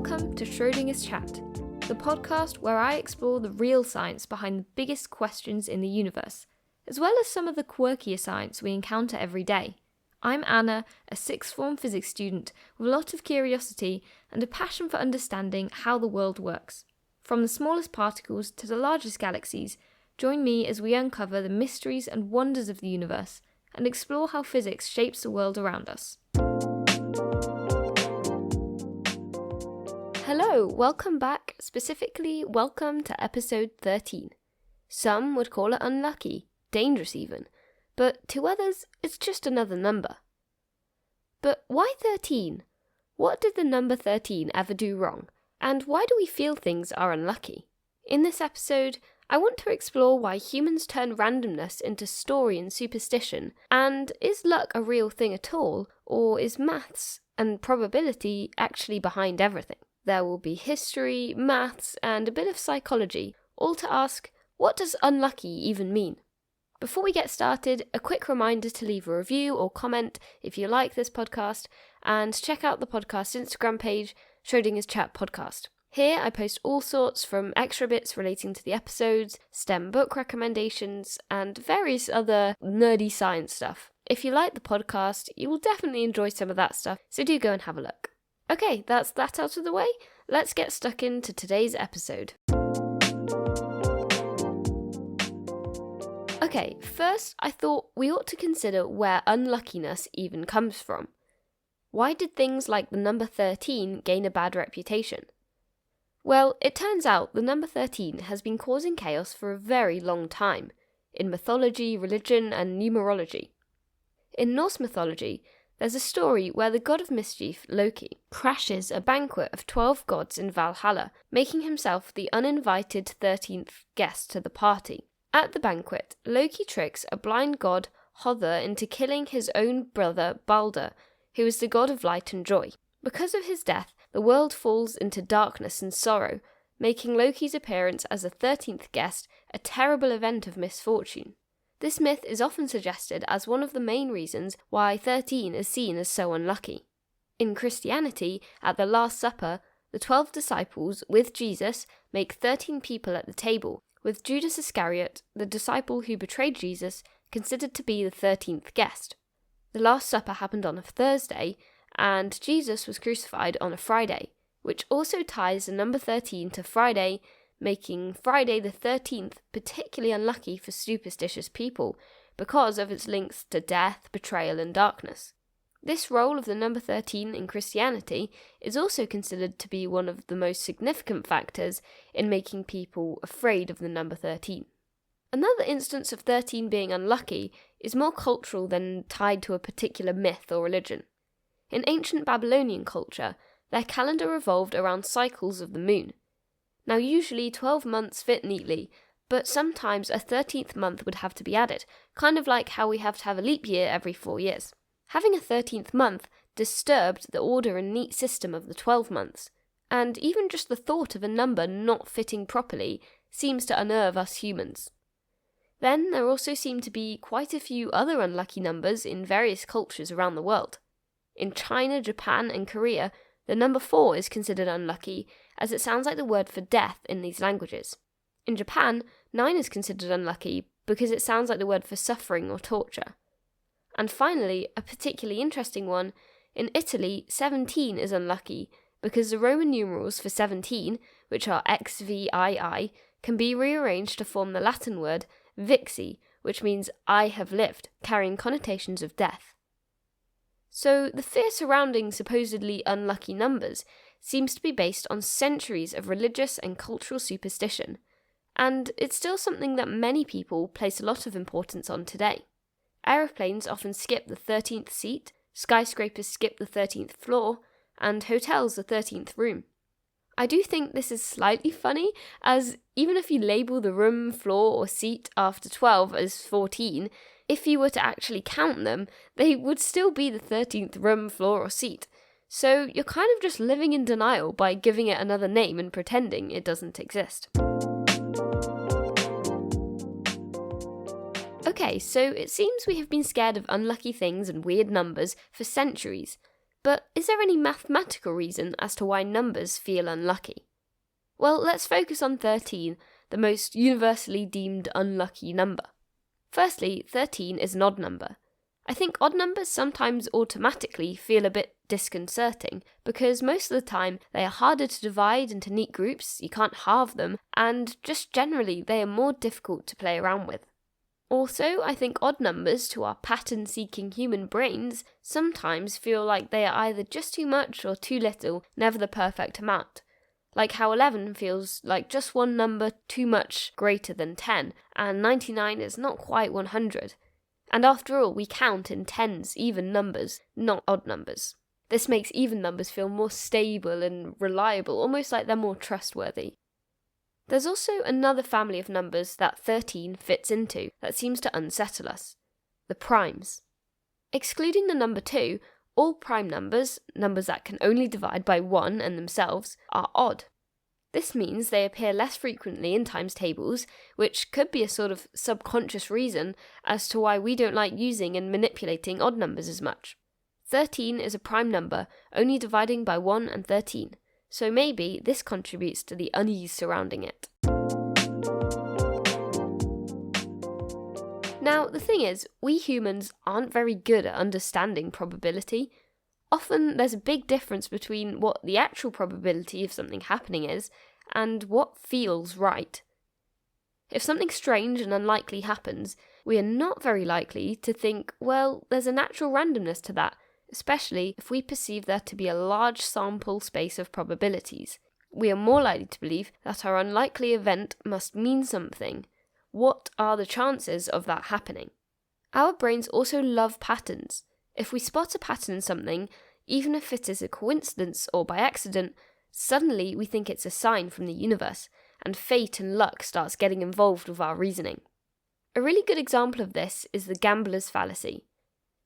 Welcome to Schrödinger's Chat, the podcast where I explore the real science behind the biggest questions in the universe, as well as some of the quirkier science we encounter every day. I'm Anna, a sixth form physics student with a lot of curiosity and a passion for understanding how the world works. From the smallest particles to the largest galaxies, join me as we uncover the mysteries and wonders of the universe and explore how physics shapes the world around us. Hello, welcome back, specifically welcome to episode 13. Some would call it unlucky, dangerous even, but to others it's just another number. But why 13? What did the number 13 ever do wrong? And why do we feel things are unlucky? In this episode, I want to explore why humans turn randomness into story and superstition, and is luck a real thing at all, or is maths and probability actually behind everything? There will be history, maths, and a bit of psychology, all to ask, what does unlucky even mean? Before we get started, a quick reminder to leave a review or comment if you like this podcast, and check out the podcast Instagram page, Schrödinger's Chat Podcast. Here I post all sorts from extra bits relating to the episodes, STEM book recommendations, and various other nerdy science stuff. If you like the podcast, you will definitely enjoy some of that stuff, so do go and have a look. Okay, that's that out of the way. Let's get stuck into today's episode. Okay, first I thought we ought to consider where unluckiness even comes from. Why did things like the number 13 gain a bad reputation? Well, it turns out the number 13 has been causing chaos for a very long time, in mythology, religion, and numerology. In Norse mythology, there's a story where the god of mischief, Loki, crashes a banquet of 12 gods in Valhalla, making himself the uninvited 13th guest to the party. At the banquet, Loki tricks a blind god, Hother, into killing his own brother, Balder, who is the god of light and joy. Because of his death, the world falls into darkness and sorrow, making Loki's appearance as a 13th guest a terrible event of misfortune. This myth is often suggested as one of the main reasons why 13 is seen as so unlucky. In Christianity, at the Last Supper, the 12 disciples, with Jesus, make 13 people at the table, with Judas Iscariot, the disciple who betrayed Jesus, considered to be the 13th guest. The Last Supper happened on a Thursday, and Jesus was crucified on a Friday, which also ties the number 13 to Friday, making Friday the 13th particularly unlucky for superstitious people because of its links to death, betrayal, and darkness. This role of the number 13 in Christianity is also considered to be one of the most significant factors in making people afraid of the number 13. Another instance of 13 being unlucky is more cultural than tied to a particular myth or religion. In ancient Babylonian culture, their calendar revolved around cycles of the moon. Now usually 12 months fit neatly, but sometimes a 13th month would have to be added, kind of like how we have to have a leap year every 4 years. Having a 13th month disturbed the order and neat system of the 12 months, and even just the thought of a number not fitting properly seems to unnerve us humans. Then there also seem to be quite a few other unlucky numbers in various cultures around the world. In China, Japan, and Korea, the number 4 is considered unlucky, as it sounds like the word for death in these languages. In Japan, 9 is considered unlucky because it sounds like the word for suffering or torture. And finally, a particularly interesting one, in Italy, 17 is unlucky because the Roman numerals for 17, which are XVII, can be rearranged to form the Latin word vixi, which means I have lived, carrying connotations of death. So the fear surrounding supposedly unlucky numbers seems to be based on centuries of religious and cultural superstition, and it's still something that many people place a lot of importance on today. Aeroplanes often skip the 13th seat, skyscrapers skip the 13th floor, and hotels the 13th room. I do think this is slightly funny, as even if you label the room, floor, or seat after 12 as 14, if you were to actually count them, they would still be the 13th room, floor, or seat. So you're kind of just living in denial by giving it another name and pretending it doesn't exist. Okay, so it seems we have been scared of unlucky things and weird numbers for centuries, But is there any mathematical reason as to why numbers feel unlucky? Well, let's focus on 13, the most universally deemed unlucky number. Firstly, 13 is an odd number. I think odd numbers sometimes automatically feel a bit disconcerting because most of the time they are harder to divide into neat groups, you can't halve them, and just generally they are more difficult to play around with. Also, I think odd numbers to our pattern-seeking human brains sometimes feel like they are either just too much or too little, never the perfect amount. Like how 11 feels like just one number too much greater than 10, and 99 is not quite 100. And after all, we count in tens, even numbers, not odd numbers. This makes even numbers feel more stable and reliable, almost like they're more trustworthy. There's also another family of numbers that 13 fits into that seems to unsettle us: the primes. Excluding the number 2, all prime numbers, numbers that can only divide by 1 and themselves, are odd. This means they appear less frequently in times tables, which could be a sort of subconscious reason as to why we don't like using and manipulating odd numbers as much. 13 is a prime number, only dividing by 1 and 13, so maybe this contributes to the unease surrounding it. Now, the thing is, we humans aren't very good at understanding probability. Often there's a big difference between what the actual probability of something happening is and what feels right. If something strange and unlikely happens, we are not very likely to think, well, there's a natural randomness to that, especially if we perceive there to be a large sample space of probabilities. We are more likely to believe that our unlikely event must mean something. What are the chances of that happening? Our brains also love patterns. If we spot a pattern in something, even if it is a coincidence or by accident, suddenly we think it's a sign from the universe, and fate and luck starts getting involved with our reasoning. A really good example of this is the gambler's fallacy.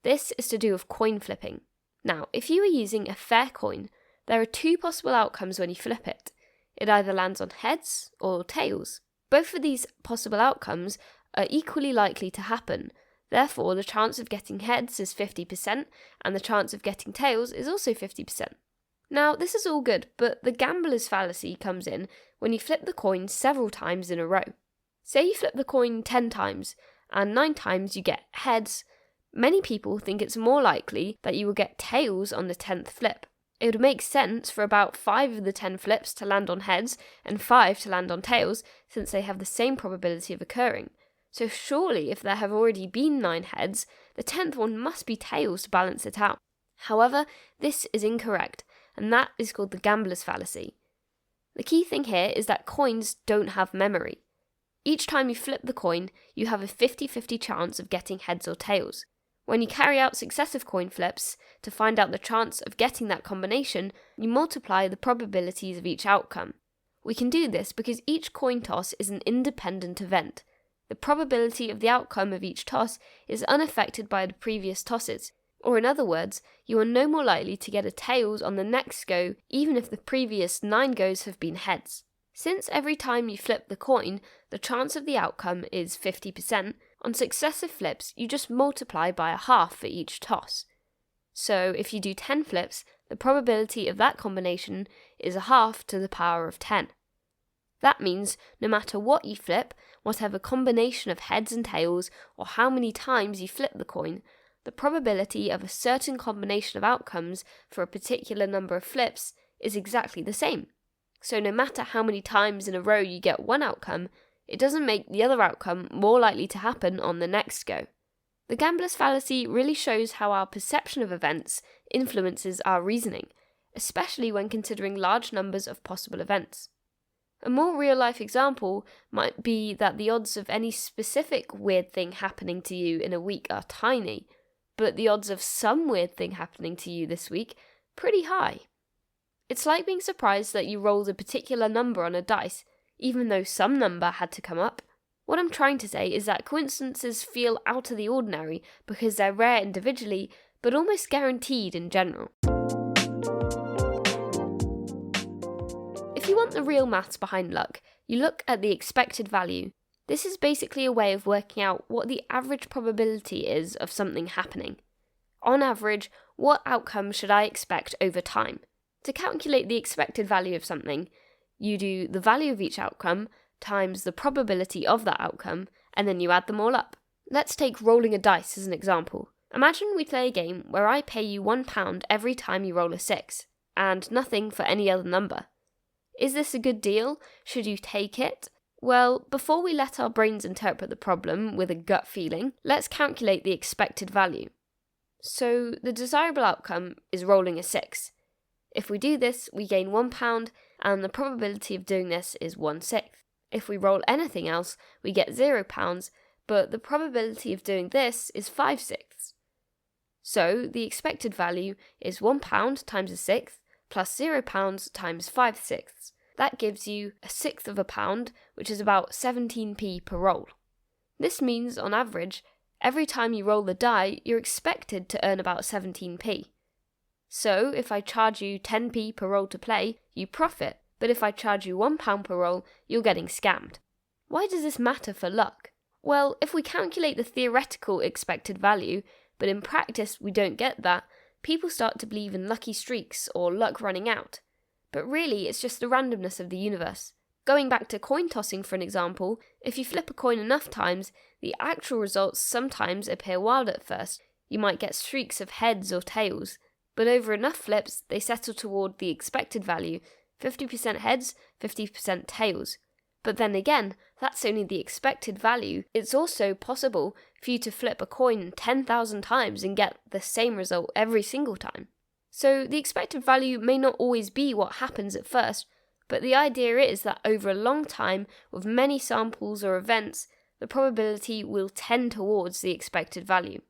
This is to do with coin flipping. Now, if you are using a fair coin, there are 2 possible outcomes when you flip it. It either lands on heads or tails. Both of these possible outcomes are equally likely to happen. Therefore, the chance of getting heads is 50%, and the chance of getting tails is also 50%. Now, this is all good, but the gambler's fallacy comes in when you flip the coin several times in a row. Say you flip the coin 10 times, and 9 times you get heads. Many people think it's more likely that you will get tails on the 10th flip. It would make sense for about 5 of the 10 flips to land on heads and 5 to land on tails, since they have the same probability of occurring. So surely if there have already been 9 heads, the 10th one must be tails to balance it out. However, this is incorrect, and that is called the gambler's fallacy. The key thing here is that coins don't have memory. Each time you flip the coin, you have a 50-50 chance of getting heads or tails. When you carry out successive coin flips to find out the chance of getting that combination, you multiply the probabilities of each outcome. We can do this because each coin toss is an independent event. The probability of the outcome of each toss is unaffected by the previous tosses, or in other words, you are no more likely to get a tails on the next go even if the previous 9 goes have been heads. Since every time you flip the coin, the chance of the outcome is 50%, on successive flips you just multiply by a half for each toss. So if you do 10 flips, the probability of that combination is a half to the power of 10. That means no matter what you flip, whatever combination of heads and tails, or how many times you flip the coin, the probability of a certain combination of outcomes for a particular number of flips is exactly the same. So no matter how many times in a row you get one outcome, it doesn't make the other outcome more likely to happen on the next go. The gambler's fallacy really shows how our perception of events influences our reasoning, especially when considering large numbers of possible events. A more real-life example might be that the odds of any specific weird thing happening to you in a week are tiny, but the odds of some weird thing happening to you this week pretty high. It's like being surprised that you rolled a particular number on a dice, even though some number had to come up. What I'm trying to say is that coincidences feel out of the ordinary because they're rare individually, but almost guaranteed in general. If you want the real maths behind luck, you look at the expected value. This is basically a way of working out what the average probability is of something happening. On average, what outcome should I expect over time? To calculate the expected value of something, you do the value of each outcome times the probability of that outcome, and then you add them all up. Let's take rolling a dice as an example. Imagine we play a game where I pay you £1 every time you roll a 6, and nothing for any other number. Is this a good deal? Should you take it? Well, before we let our brains interpret the problem with a gut feeling, let's calculate the expected value. So the desirable outcome is rolling a 6. If we do this, we gain £1, and the probability of doing this is 1/6. If we roll anything else, we get £0, but the probability of doing this is 5/6. So the expected value is £1 times a sixth plus £0 times 5/6. That gives you a sixth of a pound, which is about 17p per roll. This means, on average, every time you roll the die, you're expected to earn about 17p. So, if I charge you 10p per roll to play, you profit, but if I charge you £1 per roll, you're getting scammed. Why does this matter for luck? Well, if we calculate the theoretical expected value, but in practice we don't get that, people start to believe in lucky streaks or luck running out. But really, it's just the randomness of the universe. Going back to coin tossing for an example, if you flip a coin enough times, the actual results sometimes appear wild at first. You might get streaks of heads or tails, but over enough flips, they settle toward the expected value, 50% heads, 50% tails. But then again, that's only the expected value. It's also possible for you to flip a coin 10,000 times and get the same result every single time. So the expected value may not always be what happens at first, but the idea is that over a long time, with many samples or events, the probability will tend towards the expected value.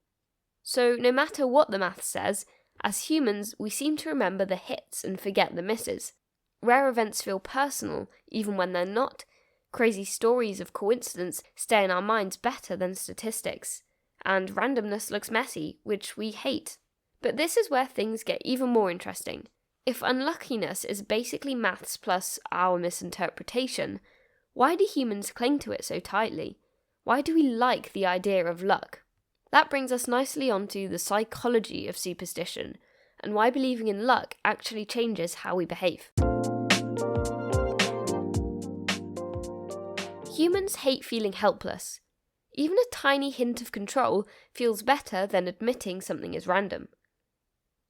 So no matter what the math says, as humans, we seem to remember the hits and forget the misses. Rare events feel personal, even when they're not. Crazy stories of coincidence stay in our minds better than statistics. And randomness looks messy, which we hate. But this is where things get even more interesting. If unluckiness is basically maths plus our misinterpretation, why do humans cling to it so tightly? Why do we like the idea of luck? That brings us nicely onto the psychology of superstition, and why believing in luck actually changes how we behave. Humans hate feeling helpless. Even a tiny hint of control feels better than admitting something is random.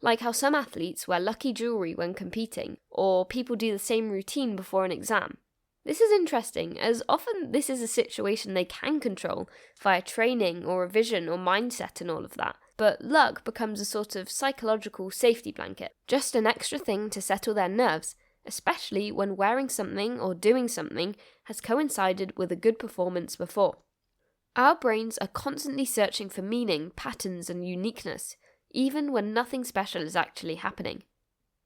Like how some athletes wear lucky jewellery when competing, or people do the same routine before an exam. This is interesting, as often this is a situation they can control via training or revision or mindset and all of that, but luck becomes a sort of psychological safety blanket, just an extra thing to settle their nerves, especially when wearing something or doing something has coincided with a good performance before. Our brains are constantly searching for meaning, patterns and uniqueness, even when nothing special is actually happening.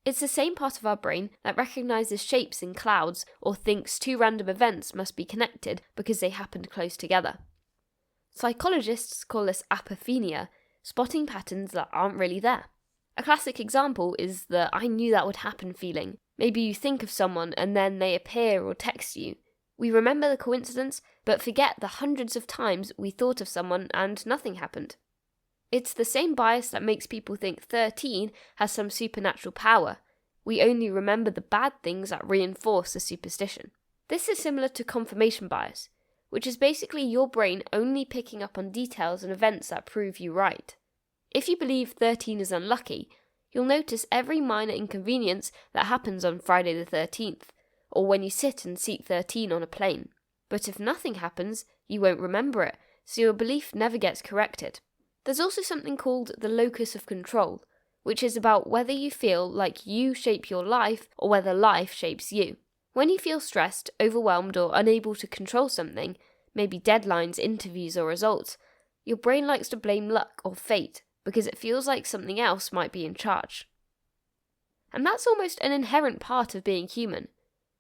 It's the same part of our brain that recognises shapes in clouds or thinks two random events must be connected because they happened close together. Psychologists call this apophenia, spotting patterns that aren't really there. A classic example is the "I knew that would happen" feeling. Maybe you think of someone and then they appear or text you. We remember the coincidence, but forget the hundreds of times we thought of someone and nothing happened. It's the same bias that makes people think 13 has some supernatural power. We only remember the bad things that reinforce the superstition. This is similar to confirmation bias, which is basically your brain only picking up on details and events that prove you right. If you believe 13 is unlucky, you'll notice every minor inconvenience that happens on Friday the 13th, or when you sit and seat 13 on a plane. But if nothing happens, you won't remember it, so your belief never gets corrected. There's also something called the locus of control, which is about whether you feel like you shape your life or whether life shapes you. When you feel stressed, overwhelmed, or unable to control something, maybe deadlines, interviews, or results, your brain likes to blame luck or fate because it feels like something else might be in charge. And that's almost an inherent part of being human.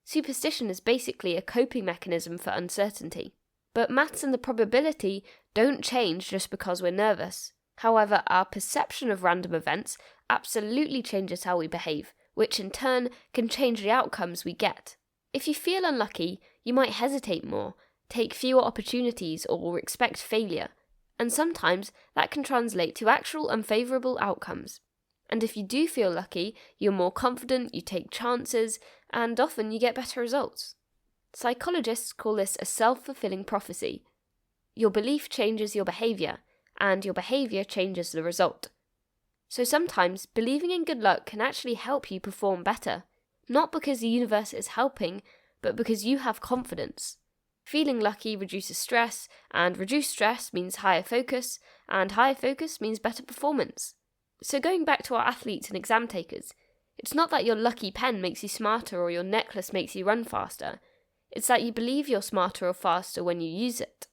Superstition is basically a coping mechanism for uncertainty. But maths and the probability don't change just because we're nervous. However, our perception of random events absolutely changes how we behave, which in turn can change the outcomes we get. If you feel unlucky, you might hesitate more, take fewer opportunities, or expect failure. And sometimes that can translate to actual unfavourable outcomes. And if you do feel lucky, you're more confident, you take chances, and often you get better results. Psychologists call this a self-fulfilling prophecy. Your belief changes your behaviour, and your behaviour changes the result. So sometimes believing in good luck can actually help you perform better, not because the universe is helping, but because you have confidence. Feeling lucky reduces stress, and reduced stress means higher focus, and higher focus means better performance. So going back to our athletes and exam takers, it's not that your lucky pen makes you smarter or your necklace makes you run faster. It's that you believe you're smarter or faster when you use it.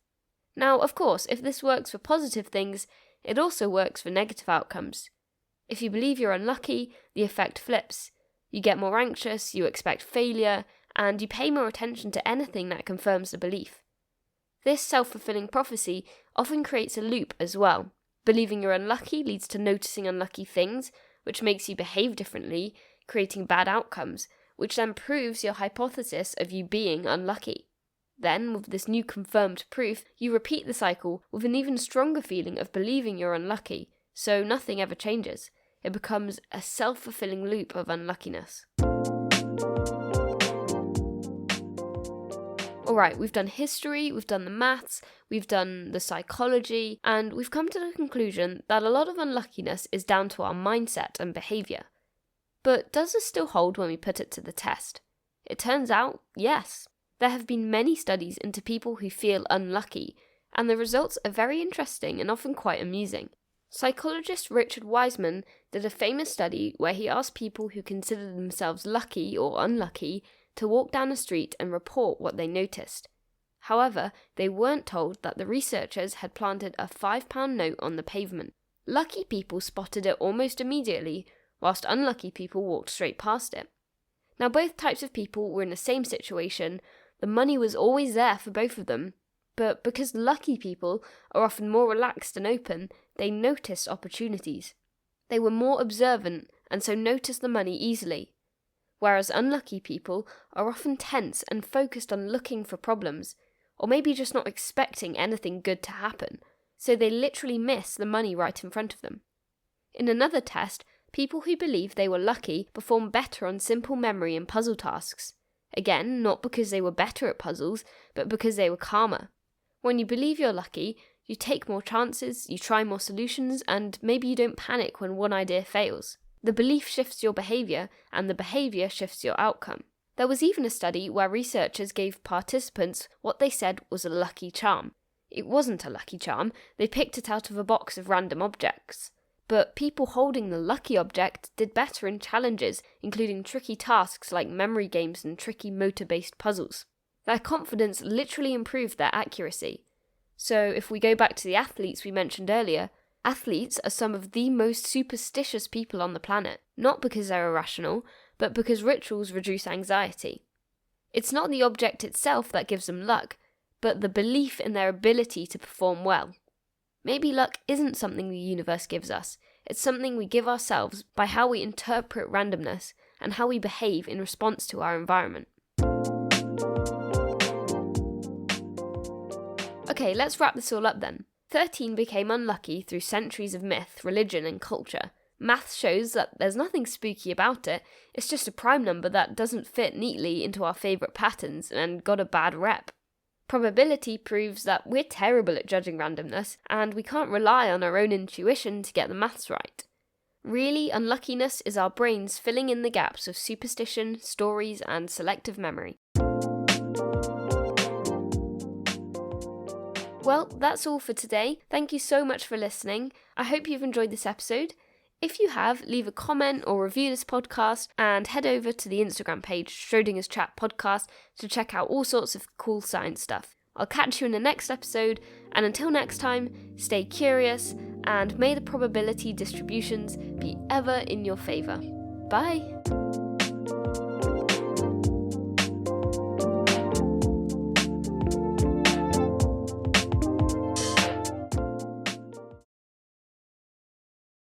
Now, of course, if this works for positive things, it also works for negative outcomes. If you believe you're unlucky, the effect flips. You get more anxious, you expect failure, and you pay more attention to anything that confirms the belief. This self-fulfilling prophecy often creates a loop as well. Believing you're unlucky leads to noticing unlucky things, which makes you behave differently, creating bad outcomes, which then proves your hypothesis of you being unlucky. Then, with this new confirmed proof, you repeat the cycle with an even stronger feeling of believing you're unlucky, so nothing ever changes. It becomes a self-fulfilling loop of unluckiness. Alright, we've done history, we've done the maths, we've done the psychology, and we've come to the conclusion that a lot of unluckiness is down to our mindset and behaviour. But does this still hold when we put it to the test? It turns out, yes. There have been many studies into people who feel unlucky, and the results are very interesting and often quite amusing. Psychologist Richard Wiseman did a famous study where he asked people who considered themselves lucky or unlucky to walk down a street and report what they noticed. However, they weren't told that the researchers had planted a £5 note on the pavement. Lucky people spotted it almost immediately, whilst unlucky people walked straight past it. Now, both types of people were in the same situation. The money was always there for both of them, but because lucky people are often more relaxed and open, they noticed opportunities. They were more observant and so noticed the money easily. Whereas unlucky people are often tense and focused on looking for problems, or maybe just not expecting anything good to happen, so they literally miss the money right in front of them. In another test, people who believed they were lucky performed better on simple memory and puzzle tasks. Again, not because they were better at puzzles, but because they were calmer. When you believe you're lucky, you take more chances, you try more solutions, and maybe you don't panic when one idea fails. The belief shifts your behaviour, and the behaviour shifts your outcome. There was even a study where researchers gave participants what they said was a lucky charm. It wasn't a lucky charm, they picked it out of a box of random objects. But people holding the lucky object did better in challenges, including tricky tasks like memory games and tricky motor-based puzzles. Their confidence literally improved their accuracy. So if we go back to the athletes we mentioned earlier, athletes are some of the most superstitious people on the planet, not because they're irrational, but because rituals reduce anxiety. It's not the object itself that gives them luck, but the belief in their ability to perform well. Maybe luck isn't something the universe gives us, it's something we give ourselves by how we interpret randomness and how we behave in response to our environment. Okay, let's wrap this all up then. 13 became unlucky through centuries of myth, religion and culture. Maths shows that there's nothing spooky about it, it's just a prime number that doesn't fit neatly into our favourite patterns and got a bad rep. Probability proves that we're terrible at judging randomness, and we can't rely on our own intuition to get the maths right. Really, unluckiness is our brains filling in the gaps of superstition, stories and selective memory. Well, that's all for today. Thank you so much for listening. I hope you've enjoyed this episode. If you have, leave a comment or review this podcast and head over to the Instagram page, Schrödinger's Chat Podcast, to check out all sorts of cool science stuff. I'll catch you in the next episode, and until next time, stay curious, and may the probability distributions be ever in your favour. Bye!